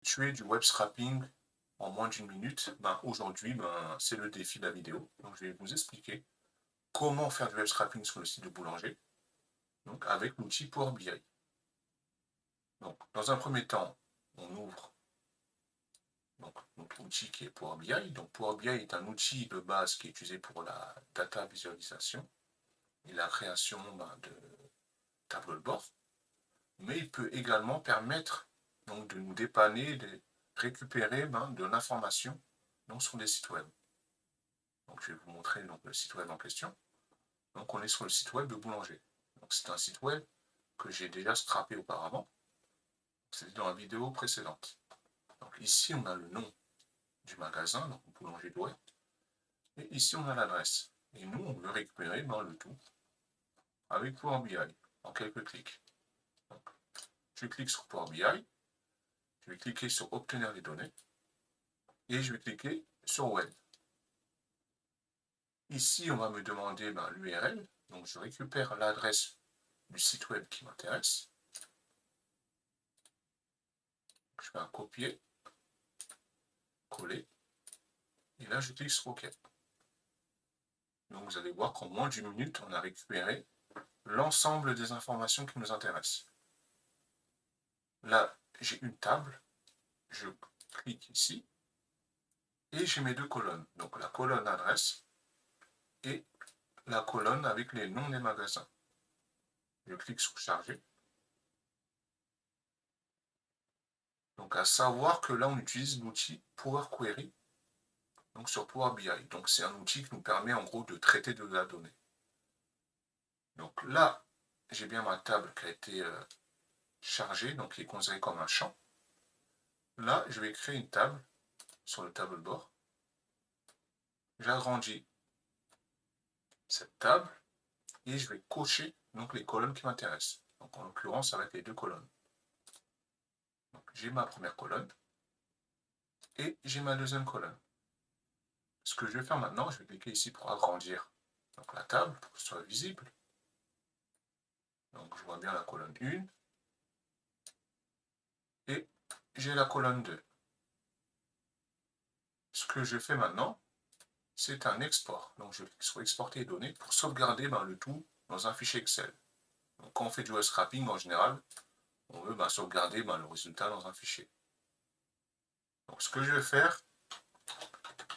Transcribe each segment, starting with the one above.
effectuer du web scrapping en moins d'une minute, aujourd'hui, c'est le défi de la vidéo. Donc, je vais vous expliquer comment faire du web scrapping sur le site de Boulanger, donc avec l'outil Power BI. Donc, dans un premier temps, on ouvre notre outil qui est Power BI. Donc, Power BI est un outil de base qui est utilisé pour la data visualisation et la création de tableaux de bord, mais il peut également permettre donc, de nous dépanner, de récupérer de l'information sur des sites web. Donc, je vais vous montrer le site web en question. Donc, on est sur le site web de Boulanger. C'est un site web que j'ai déjà scrappé auparavant. C'était dans la vidéo précédente. Donc, ici, on a le nom du magasin, donc Boulanger Douai. Et ici, on a l'adresse. Et nous, on veut récupérer le tout avec Power BI en quelques clics. Donc, je clique sur Power BI, je vais cliquer sur Obtenir les données et je vais cliquer sur Web. Ici, on va me demander l'URL, donc je récupère l'adresse du site web qui m'intéresse. Je vais copier, coller, et là je clique sur OK. Donc vous allez voir qu'en moins d'une minute, on a récupéré l'ensemble des informations qui nous intéressent. Là, j'ai une table, je clique ici, et j'ai mes deux colonnes. Donc la colonne adresse et la colonne avec les noms des magasins. Je clique sur charger. Donc à savoir que là, on utilise l'outil Power Query donc sur Power BI. Donc c'est un outil qui nous permet en gros de traiter de la donnée. Donc là, j'ai bien ma table qui a été chargée, donc qui est considérée comme un champ. Là, je vais créer une table sur le tableau de bord. J'agrandis cette table et je vais cocher donc les colonnes qui m'intéressent. Donc en l'occurrence, avec les deux colonnes. J'ai ma première colonne et j'ai ma deuxième colonne. Ce que je vais faire maintenant, je vais cliquer ici pour agrandir donc, la table pour que ce soit visible. Donc je vois bien la colonne 1 et j'ai la colonne 2. Ce que je fais maintenant, c'est un export. Donc je clique sur exporter les données pour sauvegarder le tout dans un fichier Excel. Donc quand on fait du web scrapping en général, on veut sauvegarder le résultat dans un fichier. Donc ce que je vais faire,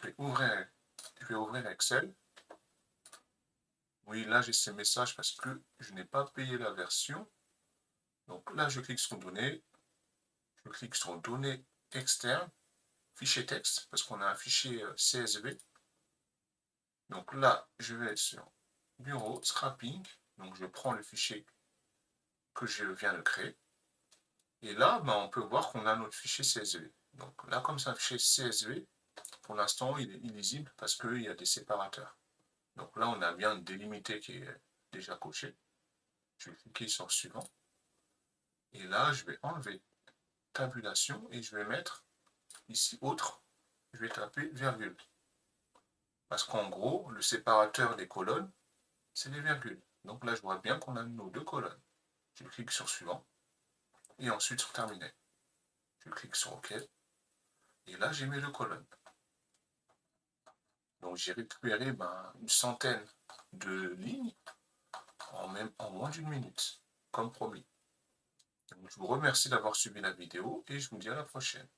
je vais ouvrir Excel. Oui, là j'ai ces messages parce que je n'ai pas payé la version. Donc là je clique sur données, je clique sur données externes, fichier texte, parce qu'on a un fichier CSV. Donc là je vais sur bureau, scrapping, donc je prends le fichier que je viens de créer. Et là, on peut voir qu'on a notre fichier CSV. Donc là, comme c'est un fichier CSV, pour l'instant, il est illisible parce qu'il y a des séparateurs. Donc là, on a bien délimité qui est déjà coché. Je vais cliquer sur suivant. Et là, je vais enlever tabulation et je vais mettre ici autre. Je vais taper virgule. Parce qu'en gros, le séparateur des colonnes, c'est les virgules. Donc là, je vois bien qu'on a nos deux colonnes. Je clique sur suivant et ensuite sur terminer. Je clique sur OK. Et là, j'ai mes deux colonnes. Donc j'ai récupéré une centaine de lignes en moins d'une minute, comme promis. Donc, je vous remercie d'avoir suivi la vidéo et je vous dis à la prochaine.